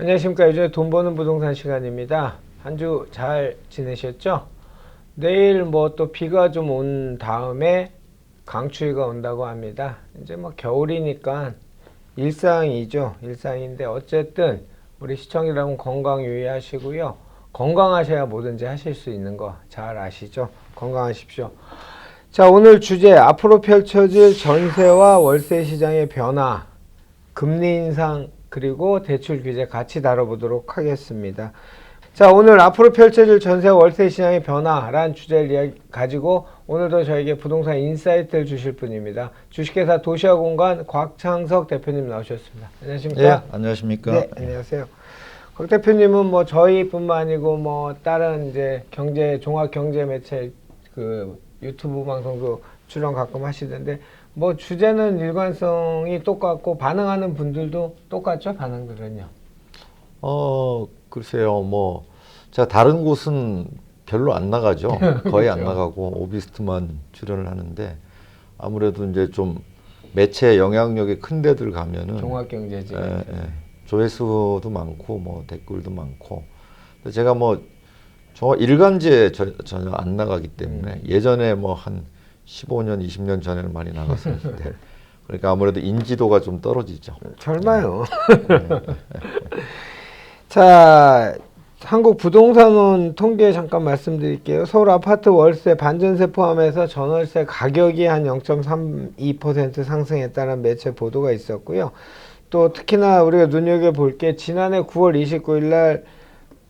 안녕하십니까. 요즘에 돈 버는 부동산 시간입니다. 한 주 잘 지내셨죠? 내일 뭐 또 비가 좀 온 다음에 강추위가 온다고 합니다. 이제 뭐 겨울이니까 일상이죠. 일상인데 어쨌든 우리 시청자 여러분 건강 유의하시고요. 건강하셔야 뭐든지 하실 수 있는 거 잘 아시죠? 건강하십시오. 자, 오늘 주제 앞으로 펼쳐질 전세와 월세 시장의 변화, 금리 인상 그리고 대출 규제 같이 다뤄보도록 하겠습니다. 자, 오늘 앞으로 펼쳐질 전세 월세 시장의 변화라는 주제를 가지고 오늘도 저에게 부동산 인사이트를 주실 분입니다. 주식회사 도시아공간 곽창석 대표님 나오셨습니다. 안녕하십니까? 네, 안녕하십니까? 네, 안녕하세요. 곽 대표님은 뭐 저희뿐만 아니고 뭐 다른 이제 종합 경제 매체 그 유튜브 방송도 출연 가끔 하시던데 뭐 주제는 일관성이 똑같고 반응하는 분들도 똑같죠? 반응들은요? 글쎄요, 뭐 제가 다른 곳은 별로 안 나가죠. 거의 안 그렇죠. 나가고 오비스트만 출연을 하는데 아무래도 이제 좀 매체 영향력이 큰 데들 가면은 종합경제지. 조회수도 많고 뭐 댓글도 많고. 근데 제가 뭐 일간지에 전혀 안 나가기 때문에 예전에 뭐 한 15년, 20년 전에는 많이 나갔었는데 그러니까 아무래도 인지도가 좀 떨어지죠. 설마요. 자, 한국 부동산원 통계 잠깐 말씀드릴게요. 서울 아파트 월세 반전세 포함해서 전월세 가격이 한 0.32% 상승했다는 매체 보도가 있었고요. 또 특히나 우리가 눈여겨볼 게 지난해 9월 29일 날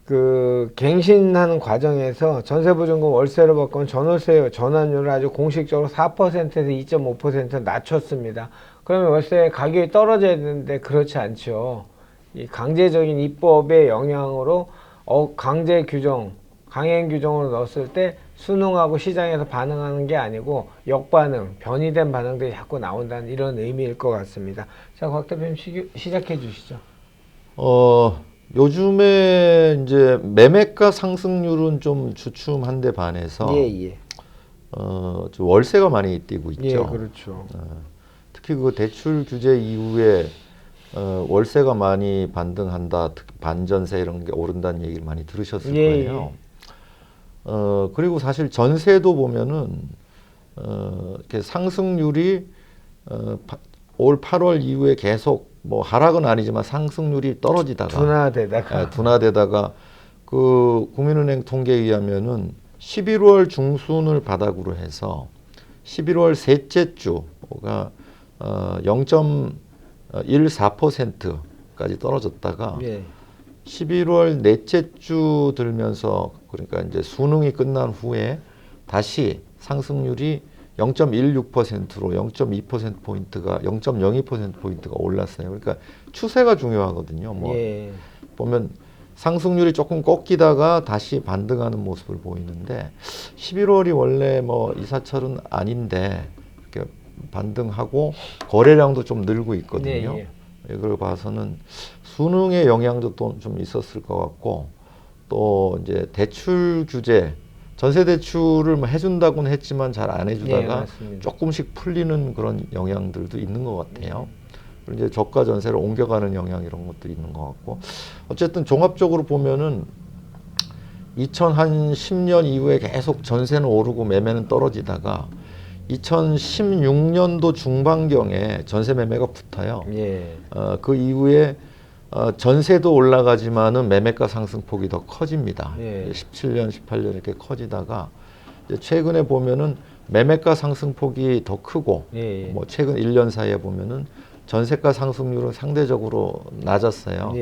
그 갱신하는 과정에서 전세보증금 월세로 바꾼 전월세 전환율을 아주 공식적으로 4%에서 2.5% 낮췄습니다. 그러면 월세 가격이 떨어져야 되는데 그렇지 않죠. 이 강제적인 입법의 영향으로 강제 규정, 강행 규정으로 넣었을 때 순응하고 시장에서 반응하는 게 아니고 역반응, 변이된 반응들이 자꾸 나온다는 이런 의미일 것 같습니다. 자, 곽 대표님 시작해 주시죠. 요즘에 이제 매매가 상승률은 좀 주춤한데 반해서 월세가 많이 뛰고 있죠. 예, 그렇죠. 특히 그 대출 규제 이후에 월세가 많이 반등한다, 특히 반전세 이런 게 오른다는 얘기를 많이 들으셨을 거예요. 그리고 사실 전세도 보면은 이렇게 상승률이 올 8월 이후에 계속 뭐 하락은 아니지만 상승률이 떨어지다가 둔화되다가 그 국민은행 통계에 의하면은 11월 중순을 바닥으로 해서 11월 셋째 주가 0.14%까지 떨어졌다가 11월 넷째 주 들면서 그러니까 이제 수능이 끝난 후에 다시 상승률이 0.16%로 0.2%포인트가 0.02%포인트가 올랐어요. 그러니까 추세가 중요하거든요. 뭐 보면 상승률이 조금 꺾이다가 다시 반등하는 모습을 보이는데 11월이 원래 뭐 이사철은 아닌데 이렇게 반등하고 거래량도 좀 늘고 있거든요. 이걸 봐서는 수능의 영향도 또 좀 있었을 것 같고 또 이제 대출 규제 전세 대출을 뭐 해준다고는 했지만 잘 안 해주다가 조금씩 풀리는 그런 영향들도 있는 것 같아요. 그리고 이제 저가 전세를 옮겨가는 영향 이런 것도 있는 것 같고 어쨌든 종합적으로 보면은 2010년 이후에 계속 전세는 오르고 매매는 떨어지다가 2016년도 중반경에 전세 매매가 붙어요. 그 이후에 전세도 올라가지만은 매매가 상승폭이 더 커집니다. 17년, 18년 이렇게 커지다가 이제 최근에 보면은 매매가 상승폭이 더 크고 뭐 최근 1년 사이에 보면은 전세가 상승률은 상대적으로 낮았어요.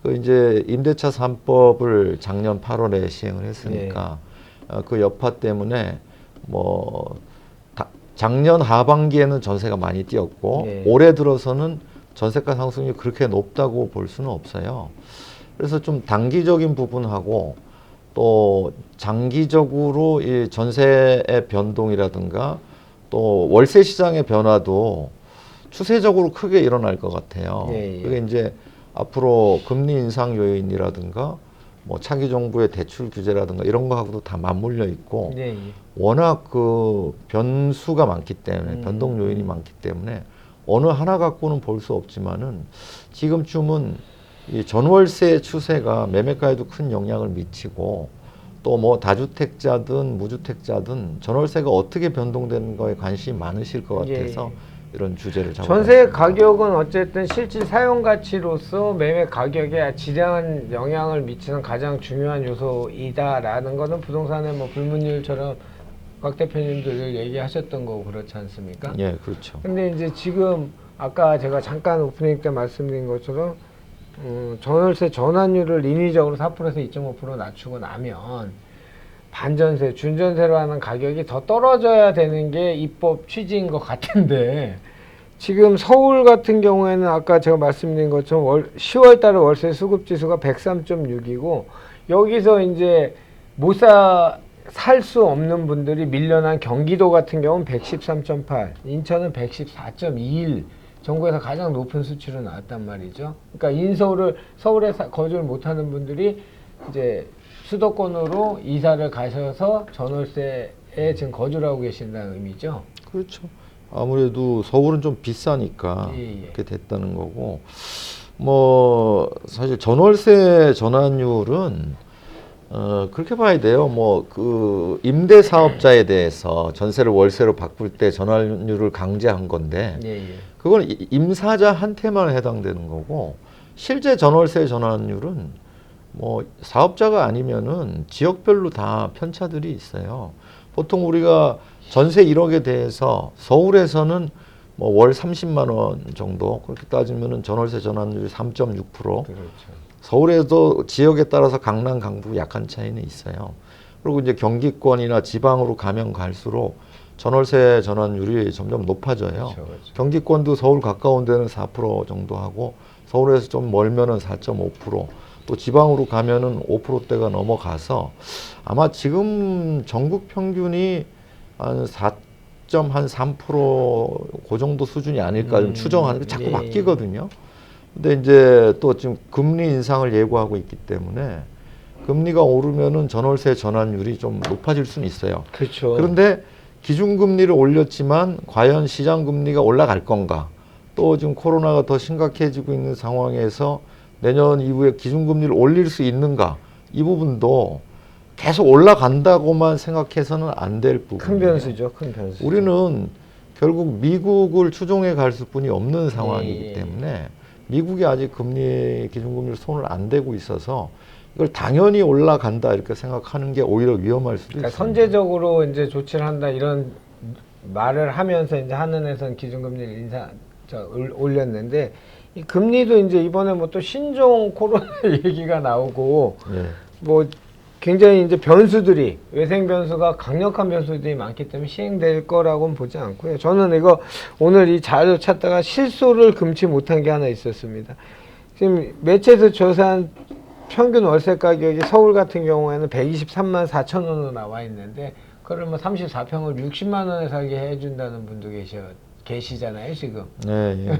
그 이제 임대차 3법을 작년 8월에 시행을 했으니까 그 여파 때문에 뭐 작년 하반기에는 전세가 많이 뛰었고 올해 들어서는 전세가 상승률이 그렇게 높다고 볼 수는 없어요. 그래서 좀 단기적인 부분하고 또 장기적으로 이 전세의 변동이라든가 또 월세 시장의 변화도 추세적으로 크게 일어날 것 같아요. 예, 예. 그게 이제 앞으로 금리 인상 요인이라든가 뭐 차기 정부의 대출 규제라든가 이런 거하고도 다 맞물려 있고 예, 예. 워낙 그 변수가 많기 때문에 변동 요인이 많기 때문에 어느 하나 갖고는 볼 수 없지만은 지금쯤은 이 전월세 추세가 매매가에도 큰 영향을 미치고 또 뭐 다주택자든 무주택자든 전월세가 어떻게 변동되는 거에 관심이 많으실 것 같아서 이런 주제를 전세 잡아봤습니다. 가격은 어쨌든 실질 사용 가치로서 매매 가격에 지대한 영향을 미치는 가장 중요한 요소이다라는 거는 부동산의 뭐 불문율처럼 박 대표님도 늘 얘기하셨던 거고 그렇지 않습니까? 예, 그렇죠. 근데 이제 지금 아까 제가 잠깐 오프닝 때 말씀드린 것처럼 전월세 전환율을 인위적으로 4%에서 2.5% 낮추고 나면 반전세, 준전세로 하는 가격이 더 떨어져야 되는 게 입법 취지인 것 같은데 지금 서울 같은 경우에는 아까 제가 말씀드린 것처럼 10월 달에 월세 수급 지수가 103.6이고 여기서 이제 살 수 없는 분들이 밀려난 경기도 같은 경우는 113.8, 인천은 114.21 전국에서 가장 높은 수치로 나왔단 말이죠. 그러니까 서울에 거주를 못하는 분들이 이제 수도권으로 이사를 가셔서 전월세에 지금 거주를 하고 계신다는 의미죠. 그렇죠. 아무래도 서울은 좀 비싸니까 예, 예. 이렇게 됐다는 거고 뭐 사실 전월세 전환율은 그렇게 봐야 돼요. 뭐 그 임대 사업자에 대해서 전세를 월세로 바꿀 때 전환율을 강제한 건데 예, 예. 그건 임사자한테만 해당되는 거고 실제 전월세 전환율은 뭐 사업자가 아니면은 지역별로 다 편차들이 있어요. 보통 우리가 전세 1억에 대해서 서울에서는 뭐 월 30만 원 정도 그렇게 따지면은 전월세 전환율이 3.6%. 그렇죠. 서울에도 지역에 따라서 강남, 강북 약간 차이는 있어요. 그리고 이제 경기권이나 지방으로 가면 갈수록 전월세 전환율이 점점 높아져요. 그렇죠, 그렇죠. 경기권도 서울 가까운 데는 4% 정도 하고 서울에서 좀 멀면은 4.5%, 또 지방으로 가면은 5%대가 넘어가서 아마 지금 전국 평균이 한 4.3%그 정도 수준이 아닐까 좀 추정하는 게 자꾸 예, 바뀌거든요. 근데 이제 또 지금 금리 인상을 예고하고 있기 때문에 금리가 오르면은 전월세 전환율이 좀 높아질 수는 있어요. 그렇죠. 그런데 기준금리를 올렸지만 과연 시장금리가 올라갈 건가? 또 지금 코로나가 더 심각해지고 있는 상황에서 내년 이후에 기준금리를 올릴 수 있는가? 이 부분도 계속 올라간다고만 생각해서는 안 될 부분. 큰 변수죠. 큰 변수. 우리는 결국 미국을 추종해 갈 수뿐이 없는 상황이기 예. 때문에 미국이 아직 금리 기준금리를 손을 안 대고 있어서 이걸 당연히 올라간다 이렇게 생각하는 게 오히려 위험할 수도 그러니까 있습니다. 선제적으로 이제 조치를 한다 이런 말을 하면서 이제 한은에서는 기준금리를 올렸는데 이 금리도 이제 이번에 뭐 또 신종 코로나 얘기가 나오고 예. 뭐 굉장히 이제 변수들이 외생 변수가 강력한 변수들이 많기 때문에 시행될 거라고는 보지 않고요. 저는 이거 오늘 이 자료 찾다가 실소를 금치 못한 게 하나 있었습니다. 지금 매체에서 조사한 평균 월세 가격이 서울 같은 경우에는 123만 4천 원으로 나와 있는데 그걸 뭐 34평을 60만 원에 살게 해준다는 분도 계시잖아요 지금. 네, 예.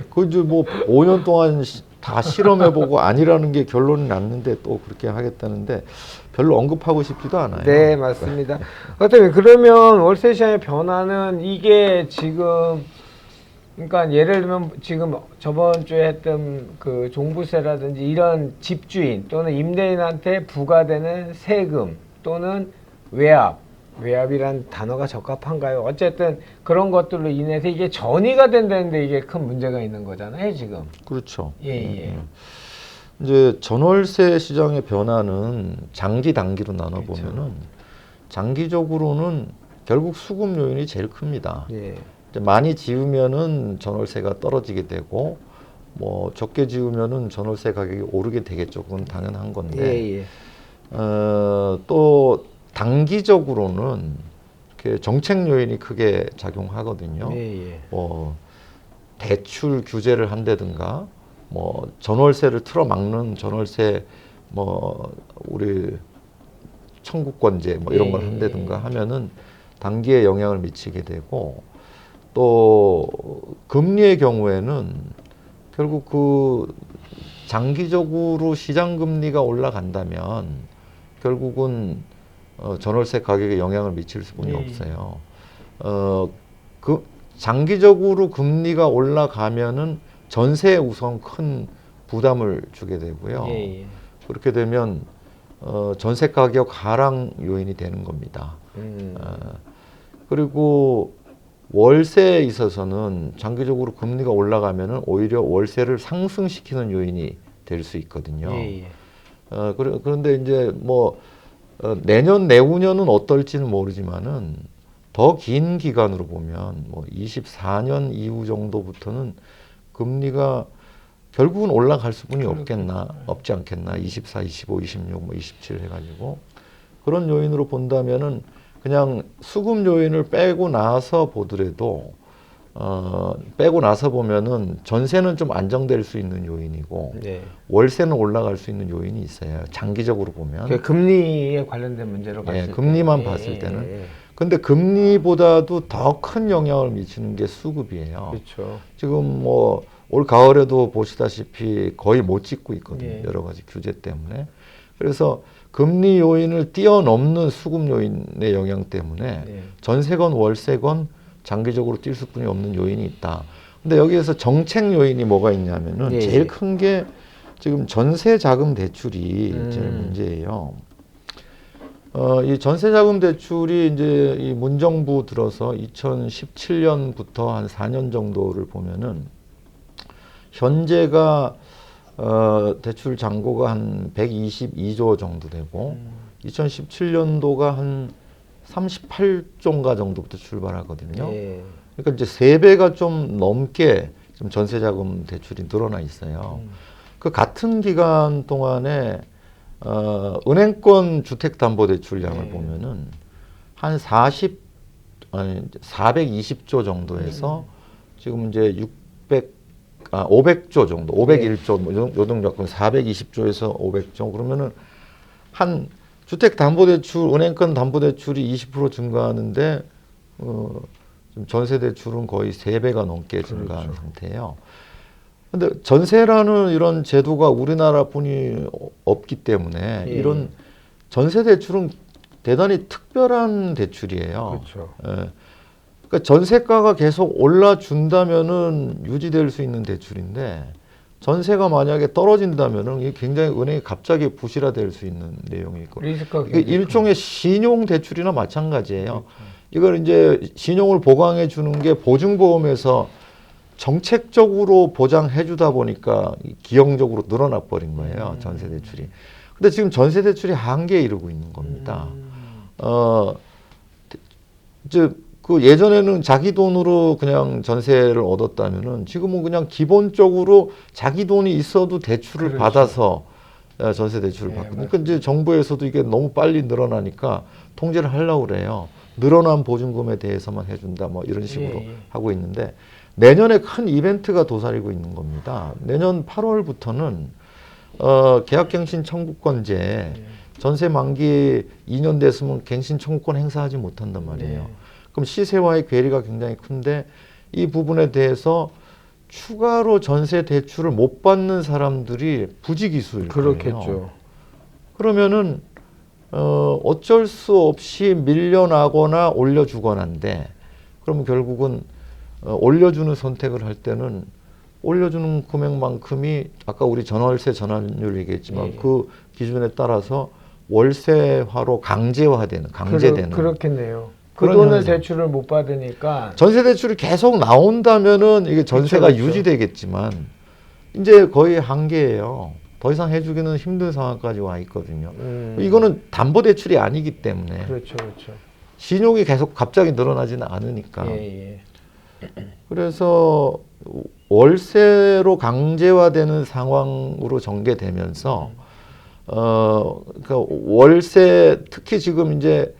그 이제 뭐 5년 동안 다 실험해보고 아니라는 게 결론이 났는데 또 그렇게 하겠다는데 별로 언급하고 싶지도 않아요. 네, 맞습니다. 어떻게 그러면 월세 시장의 변화는 이게 지금 그러니까 예를 들면 지금 저번 주에 했던 그 종부세라든지 이런 집주인 또는 임대인한테 부과되는 세금 또는 외압이란 단어가 적합한가요? 어쨌든 그런 것들로 인해서 이게 전이가 된다는데 이게 큰 문제가 있는 거잖아요, 지금. 그렇죠. 예. 이제 전월세 시장의 변화는 장기 단기로 나눠보면은 그렇죠. 장기적으로는 결국 수급 요인이 제일 큽니다. 예. 이제 많이 지으면은 전월세가 떨어지게 되고 뭐 적게 지으면은 전월세 가격이 오르게 되겠죠. 그건 당연한 건데 예. 또 단기적으로는 이렇게 정책 요인이 크게 작용하거든요. 예. 뭐 대출 규제를 한다든가 뭐 전월세를 틀어막는 전월세 뭐 우리 청구권제 뭐 이런 걸 한다든가 하면은 단기에 영향을 미치게 되고 또 금리의 경우에는 결국 그 장기적으로 시장 금리가 올라간다면 결국은 전월세 가격에 영향을 미칠 수뿐이 없어요. 그 장기적으로 금리가 올라가면은 전세에 우선 큰 부담을 주게 되고요. 그렇게 되면 전세 가격 하락 요인이 되는 겁니다. 그리고 월세에 있어서는 장기적으로 금리가 올라가면은 오히려 월세를 상승시키는 요인이 될 수 있거든요. 그런데 이제 뭐 내년 내후년은 어떨지는 모르지만은 더 긴 기간으로 보면 뭐 24년 이후 정도부터는 금리가 결국은 올라갈 수뿐이 없지 않겠나. 24, 25, 26, 뭐 27 해가지고 그런 요인으로 본다면은 그냥 수급 요인을 빼고 나서 보더라도 빼고 나서 보면은 전세는 좀 안정될 수 있는 요인이고 월세는 올라갈 수 있는 요인이 있어요. 장기적으로 보면. 그 금리에 관련된 문제로 봤을 때. 금리만 봤을 때는. 근데 금리보다도 더 큰 영향을 미치는 게 수급이에요. 그렇죠. 지금 뭐 올 가을에도 보시다시피 거의 못 짓고 있거든요. 여러 가지 규제 때문에. 그래서 금리 요인을 뛰어넘는 수급 요인의 영향 때문에 전세건 월세건 장기적으로 뛸 수뿐이 없는 요인이 있다. 근데 여기에서 정책 요인이 뭐가 있냐면은 제일 큰 게 지금 전세 자금 대출이 제일 문제예요. 이 전세 자금 대출이 이제 이 문정부 들어서 2017년부터 한 4년 정도를 보면은 현재가 대출 잔고가 한 122조 정도 되고 2017년도가 한 38조인가 정도부터 출발하거든요. 그러니까 이제 3배가 좀 넘게 좀 전세 자금 대출이 늘어나 있어요. 그 같은 기간 동안에 은행권 주택담보대출량을 보면은 한 420조 정도에서 지금 이제 500조 정도, 501조, 뭐 요동작권 420조에서 500조 그러면은 한 주택담보대출, 은행권 담보대출이 20% 증가하는데 좀 전세대출은 거의 3배가 넘게 증가한 상태예요. 근데 전세라는 이런 제도가 우리나라뿐이 없기 때문에 이런 전세대출은 대단히 특별한 대출이에요. 그렇죠. 그러니까 전세가가 계속 올라준다면은 유지될 수 있는 대출인데 전세가 만약에 떨어진다면은 이게 굉장히 은행이 갑자기 부실화될 수 있는 내용이고 이게 일종의 신용 대출이나 마찬가지예요. 그렇죠. 이걸 이제 신용을 보강해 주는 게 보증보험에서 정책적으로 보장해 주다 보니까 기형적으로 늘어나 버린 거예요. 전세 대출이. 근데 지금 전세 대출이 한계에 이르고 있는 겁니다. 이제 그 예전에는 자기 돈으로 그냥 전세를 얻었다면은 지금은 그냥 기본적으로 자기 돈이 있어도 대출을 받아서 전세 대출을 받거든요. 그러니까 이제 정부에서도 이게 너무 빨리 늘어나니까 통제를 하려고 그래요. 늘어난 보증금에 대해서만 해준다 뭐 이런 식으로 하고 있는데 내년에 큰 이벤트가 도사리고 있는 겁니다. 내년 8월부터는 계약갱신 청구권제 전세 만기 2년 됐으면 갱신 청구권 행사하지 못한단 말이에요. 그럼 시세와의 괴리가 굉장히 큰데 이 부분에 대해서 추가로 전세 대출을 못 받는 사람들이 부지기수일 거예요. 그렇겠죠. 그러면은 어쩔 수 없이 밀려나거나 올려주거나인데 그러면 결국은 올려주는 선택을 할 때는 올려주는 금액만큼이 아까 우리 전월세 전환율 얘기했지만 그 기준에 따라서 월세화로 강제되는 그렇겠네요. 그 돈을 현상. 대출을 못 받으니까 전세 대출이 계속 나온다면은 이게 전세가 그렇죠. 유지되겠지만 이제 거의 한계예요. 더 이상 해주기는 힘든 상황까지 와 있거든요. 이거는 담보 대출이 아니기 때문에 그렇죠. 신용이 계속 갑자기 늘어나지는 않으니까. 그래서 월세로 강제화되는 상황으로 전개되면서 그러니까 월세 특히 지금 이제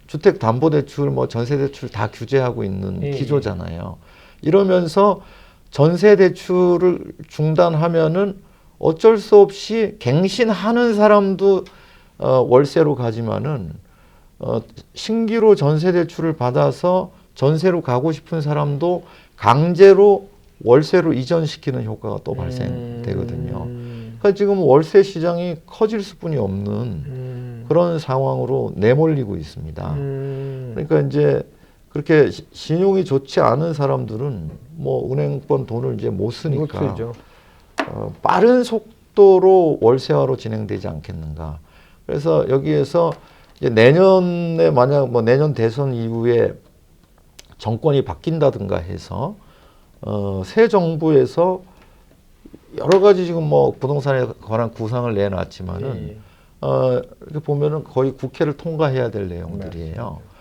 주택담보대출, 뭐 전세대출 다 규제하고 있는 기조잖아요. 이러면서 전세 대출을 중단하면은 어쩔 수 없이 갱신하는 사람도 월세로 가지만은 신규로 전세 대출을 받아서 전세로 가고 싶은 사람도 강제로 월세로 이전시키는 효과가 또 발생되거든요. 그러니까 지금 월세 시장이 커질 수뿐이 없는 그런 상황으로 내몰리고 있습니다. 그러니까 이제 그렇게 신용이 좋지 않은 사람들은 뭐 은행권 돈을 이제 못 쓰니까 빠른 속도로 월세화로 진행되지 않겠는가. 그래서 여기에서 이제 내년에 만약 뭐 내년 대선 이후에 정권이 바뀐다든가 해서 새 정부에서 여러 가지 지금 뭐 부동산에 관한 구상을 내놨지만은 이렇게 보면은 거의 국회를 통과해야 될 내용들이에요.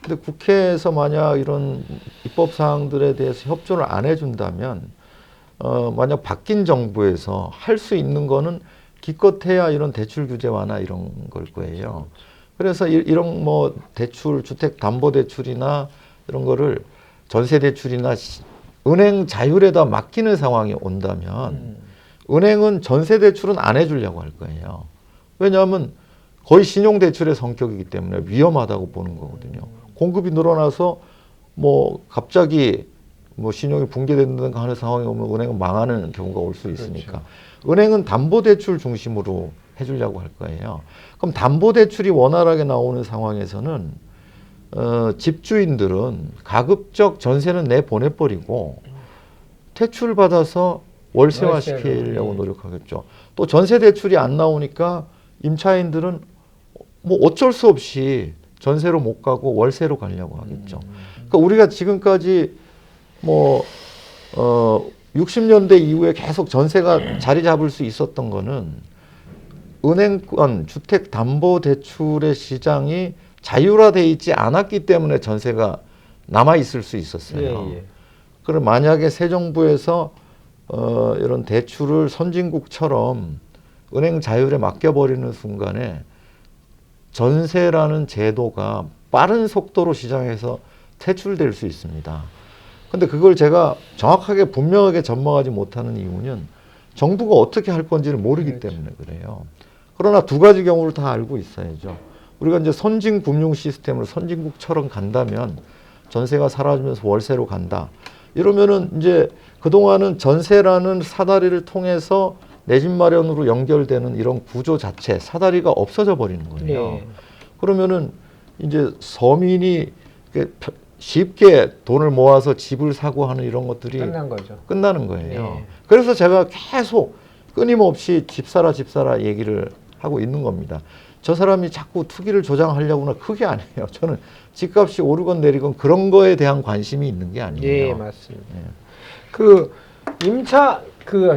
근데 국회에서 만약 이런 입법 사항들에 대해서 협조를 안 해준다면 만약 바뀐 정부에서 할 수 있는 거는 기껏해야 이런 대출 규제 완화 이런 걸 거예요. 그래서 이런 뭐 대출, 주택 담보 대출이나 이런 거를 전세 대출이나 은행 자율에다 맡기는 상황이 온다면 은행은 전세 대출은 안 해주려고 할 거예요. 왜냐하면 거의 신용 대출의 성격이기 때문에 위험하다고 보는 거거든요. 공급이 늘어나서 뭐 갑자기 뭐 신용이 붕괴된다든가 하는 상황이 오면 은행은 망하는 경우가 올 수 있으니까 은행은 담보대출 중심으로 해주려고 할 거예요. 그럼 담보대출이 원활하게 나오는 상황에서는 집주인들은 가급적 전세는 내보내버리고 대출 받아서 월세화 시키려고 노력하겠죠. 또 전세 대출이 안 나오니까 임차인들은 뭐 어쩔 수 없이 전세로 못 가고 월세로 가려고 하겠죠. 그러니까 우리가 지금까지 뭐 60년대 이후에 계속 전세가 자리 잡을 수 있었던 거는 은행권 주택담보대출의 시장이 자율화되어 있지 않았기 때문에 전세가 남아 있을 수 있었어요. 그럼 만약에 새 정부에서 이런 대출을 선진국처럼 은행 자율에 맡겨버리는 순간에 전세라는 제도가 빠른 속도로 시장에서 퇴출될 수 있습니다. 근데 그걸 제가 정확하게 분명하게 전망하지 못하는 이유는 정부가 어떻게 할 건지를 모르기 때문에 그래요. 그러나 두 가지 경우를 다 알고 있어야죠. 우리가 이제 선진 금융 시스템으로 선진국처럼 간다면 전세가 사라지면서 월세로 간다. 이러면은 이제 그동안은 전세라는 사다리를 통해서 내 집 마련으로 연결되는 이런 구조 자체, 사다리가 없어져 버리는 거예요. 그러면은 이제 서민이 쉽게 돈을 모아서 집을 사고 하는 이런 것들이 끝나는 거예요. 그래서 제가 계속 끊임없이 집사라 얘기를 하고 있는 겁니다. 저 사람이 자꾸 투기를 조장하려고나 그게 아니에요. 저는 집값이 오르건 내리건 그런 거에 대한 관심이 있는 게 아니에요. 예, 맞습니다.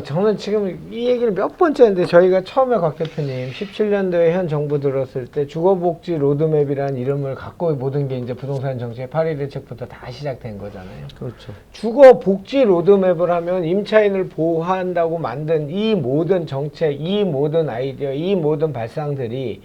저는 지금 이 얘기를 몇 번째인데 저희가 처음에 곽 대표님 17년도에 현 정부 들었을 때 주거복지 로드맵이라는 이름을 갖고 모든 게 이제 부동산 정책 8.1 대책부터 다 시작된 거잖아요. 그렇죠. 주거복지 로드맵을 하면 임차인을 보호한다고 만든 이 모든 정책, 이 모든 아이디어, 이 모든 발상들이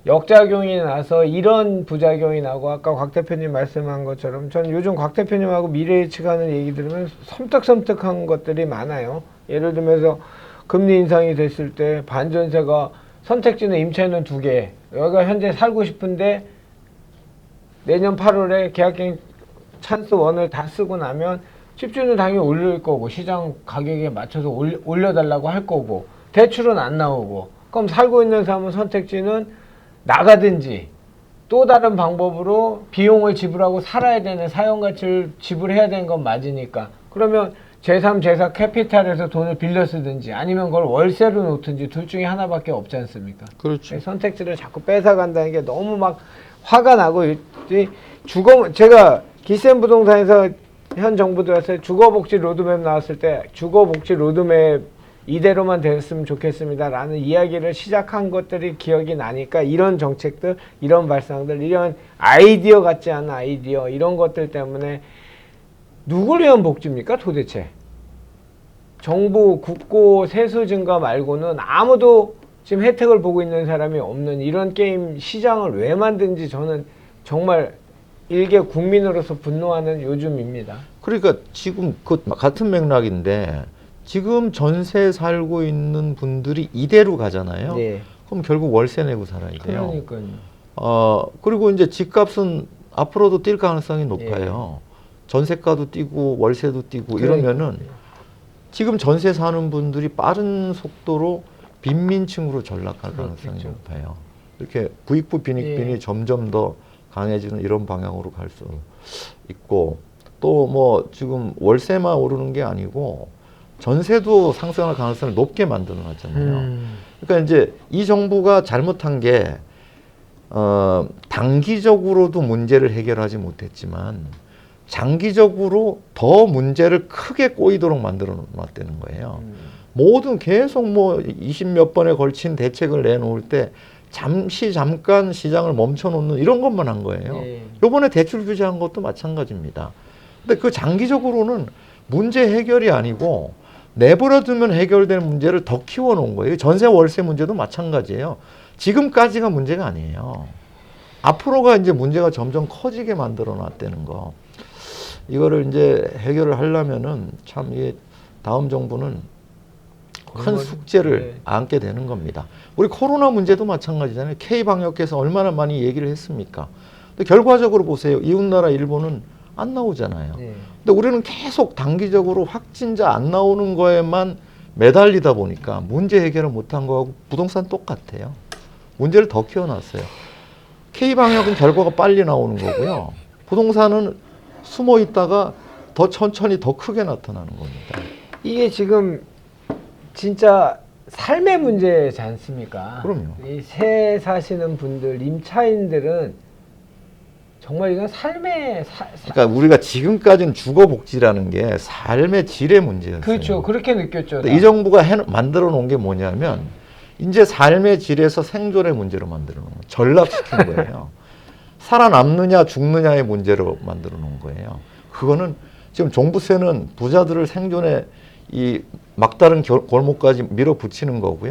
역작용이 나서 이런 부작용이 나고 아까 곽 대표님 말씀한 것처럼 전 요즘 곽 대표님하고 미래 예측하는 얘기 들으면 섬뜩섬뜩한 것들이 많아요. 예를 들면서 금리 인상이 됐을 때 반전세가 선택지는 임차인은 2개. 여기가 현재 살고 싶은데 내년 8월에 계약갱 찬스 1을 다 쓰고 나면 집주인은 당연히 올릴 거고 시장 가격에 맞춰서 올려달라고 할 거고 대출은 안 나오고 그럼 살고 있는 사람은 선택지는 나가든지 또 다른 방법으로 비용을 지불하고 살아야 되는 사용가치를 지불해야 되는 건 맞으니까 그러면 제3, 제4 캐피탈에서 돈을 빌려 쓰든지 아니면 그걸 월세로 놓든지 둘 중에 하나밖에 없지 않습니까? 그렇죠. 선택지를 자꾸 뺏어간다는 게 너무 막 화가 나고 제가 기센 부동산에서 현 정부 들어서 주거복지 로드맵 나왔을 때 주거복지 로드맵 이대로만 됐으면 좋겠습니다 라는 이야기를 시작한 것들이 기억이 나니까 이런 정책들, 이런 발상들, 이런 아이디어 같지 않은 아이디어 이런 것들 때문에 누굴 위한 복지입니까 도대체? 정부 국고 세수 증가 말고는 아무도 지금 혜택을 보고 있는 사람이 없는 이런 게임 시장을 왜 만든지 저는 정말 일개 국민으로서 분노하는 요즘입니다. 그러니까 지금 그 같은 맥락인데 지금 전세 살고 있는 분들이 이대로 가잖아요. 네. 그럼 결국 월세 내고 살아야 돼요. 그러니까요. 그리고 이제 집값은 앞으로도 뛸 가능성이 높아요. 전세가도 뛰고 월세도 뛰고 이러면은 지금 전세 사는 분들이 빠른 속도로 빈민층으로 전락할 가능성이 그렇겠죠. 높아요. 이렇게 부익부 빈익빈이 점점 더 강해지는 이런 방향으로 갈 수 있고 또 뭐 지금 월세만 오르는 게 아니고 전세도 상승할 가능성을 높게 만들어 놨잖아요. 그러니까 이제 이 정부가 잘못한 게 단기적으로도 문제를 해결하지 못했지만 장기적으로 더 문제를 크게 꼬이도록 만들어 놨다는 거예요. 모든 계속 뭐 20몇 번에 걸친 대책을 내놓을 때 잠깐 시장을 멈춰놓는 이런 것만 한 거예요. 요번에 대출 규제한 것도 마찬가지입니다. 근데 그 장기적으로는 문제 해결이 아니고 내버려두면 해결되는 문제를 더 키워놓은 거예요. 전세 월세 문제도 마찬가지예요. 지금까지가 문제가 아니에요. 앞으로가 이제 문제가 점점 커지게 만들어 놨다는 거. 이거를 이제 해결을 하려면은 참 이게 다음 정부는 큰 숙제를 안게 되는 겁니다. 우리 코로나 문제도 마찬가지잖아요. K방역에서 얼마나 많이 얘기를 했습니까? 근데 결과적으로 보세요. 이웃나라 일본은 안 나오잖아요. 근데 우리는 계속 단기적으로 확진자 안 나오는 거에만 매달리다 보니까 문제 해결을 못한 거하고 부동산 똑같아요. 문제를 더 키워놨어요. K방역은 결과가 빨리 나오는 거고요. 부동산은 숨어 있다가 더 천천히 더 크게 나타나는 겁니다. 이게 지금 진짜 삶의 문제지 않습니까? 그럼요. 이 새 사시는 분들, 임차인들은 정말 이건 삶의 그러니까 우리가 지금까지는 주거복지라는 게 삶의 질의 문제였어요. 그렇죠. 그렇게 느꼈죠. 이 정부가 만들어 놓은 게 뭐냐면 이제 삶의 질에서 생존의 문제로 만들어 놓은 거예요. 전락시킨 거예요. 살아남느냐 죽느냐의 문제로 만들어 놓은 거예요. 그거는 지금 종부세는 부자들을 생존의 이 막다른 골목까지 밀어붙이는 거고요.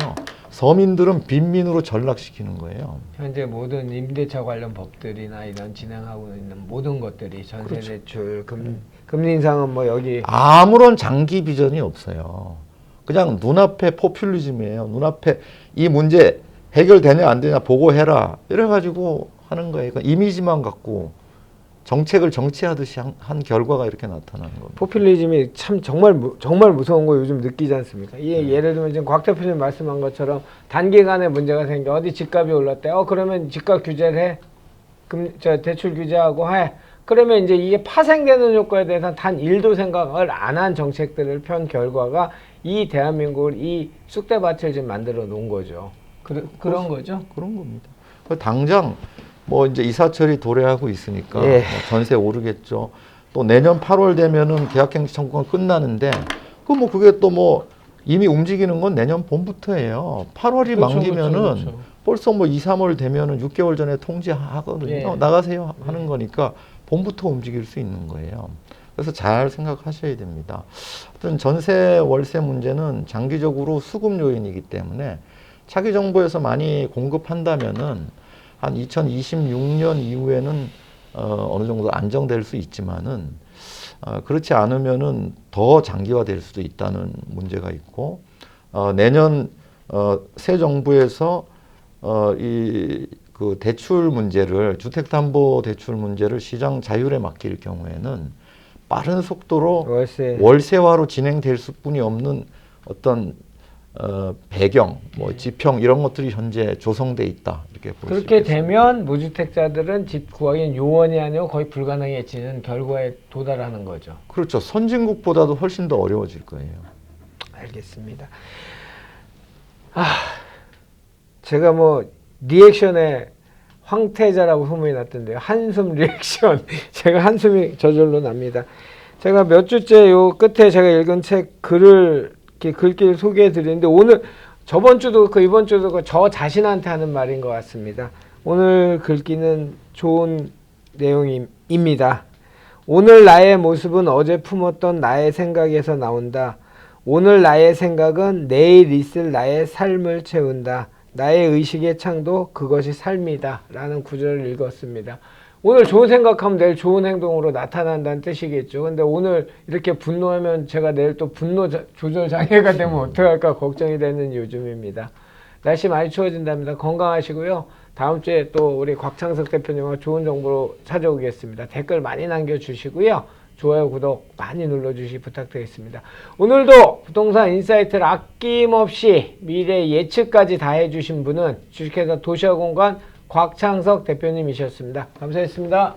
서민들은 빈민으로 전락시키는 거예요. 현재 모든 임대차 관련 법들이나 이런 진행하고 있는 모든 것들이 전세 대출, 금리 인상은 뭐 여기 아무런 장기 비전이 없어요. 그냥 눈앞에 포퓰리즘이에요. 눈앞에 이 문제 해결되냐 안 되냐 보고해라 이래가지고 하는 거예요. 그러니까 이미지만 갖고 정책을 정치하듯이 한 결과가 이렇게 나타나는 겁니다. 포퓰리즘이 참 정말 무서운 거 요즘 느끼지 않습니까? 이게 예를 들면 지금 곽 대표님 말씀한 것처럼 단기간에 문제가 생겨 어디 집값이 올랐대. 그러면 집값 규제를 해. 대출 규제하고 해. 그러면 이제 이게 파생되는 효과에 대해서 단 1도 생각을 안 한 정책들을 편 결과가 이 대한민국을 이 쑥대밭을 지금 만들어 놓은 거죠. 그런 거죠? 그런 겁니다. 당장 뭐 이제 이사철이 도래하고 있으니까 뭐 전세 오르겠죠. 또 내년 8월 되면은 계약갱신 청구가 끝나는데 그게 또 뭐 이미 움직이는 건 내년 봄부터예요. 8월이 만기면은 벌써 뭐 2, 3월 되면은 6개월 전에 통지하거든요. 나가세요 하는 거니까 봄부터 움직일 수 있는 거예요. 그래서 잘 생각하셔야 됩니다. 하여튼 전세 월세 문제는 장기적으로 수급 요인이기 때문에 차기 정부에서 많이 공급한다면은 한 2026년 이후에는 어느 정도 안정될 수 있지만은 그렇지 않으면은 더 장기화될 수도 있다는 문제가 있고 내년 새 정부에서 이 그 대출 문제를 주택담보대출 문제를 시장 자율에 맡길 경우에는 빠른 속도로 월세화로 진행될 수뿐이 없는 어떤 배경, 뭐 지평 이런 것들이 현재 조성돼 있다 이렇게 볼 수 있겠습니다. 그렇게 되면 무주택자들은 집 구하기는 요원이 아니고 거의 불가능해지는 결과에 도달하는 거죠. 그렇죠. 선진국보다도 훨씬 더 어려워질 거예요. 알겠습니다. 제가 뭐 리액션에 황태자라고 소문이 났던데요. 한숨 리액션. 제가 한숨이 저절로 납니다. 제가 몇 주째 요 끝에 제가 읽은 책 글을 글귀를 소개해 드리는데 오늘 저번 주도 이번 주도 저 자신한테 하는 말인 것 같습니다. 오늘 글귀는 좋은 내용입니다. 오늘 나의 모습은 어제 품었던 나의 생각에서 나온다. 오늘 나의 생각은 내일 있을 나의 삶을 채운다. 나의 의식의 창도 그것이 삶이다. 라는 구절을 읽었습니다. 오늘 좋은 생각하면 내일 좋은 행동으로 나타난다는 뜻이겠죠. 근데 오늘 이렇게 분노하면 제가 내일 또 분노 조절 장애가 되면 어떡할까 걱정이 되는 요즘입니다. 날씨 많이 추워진답니다. 건강하시고요. 다음 주에 또 우리 곽창석 대표님과 좋은 정보로 찾아오겠습니다. 댓글 많이 남겨주시고요. 좋아요, 구독 많이 눌러주시기 부탁드리겠습니다. 오늘도 부동산 인사이트를 아낌없이 미래 예측까지 다 해주신 분은 주식회사 도시화공간 곽창석 대표님이셨습니다. 감사했습니다.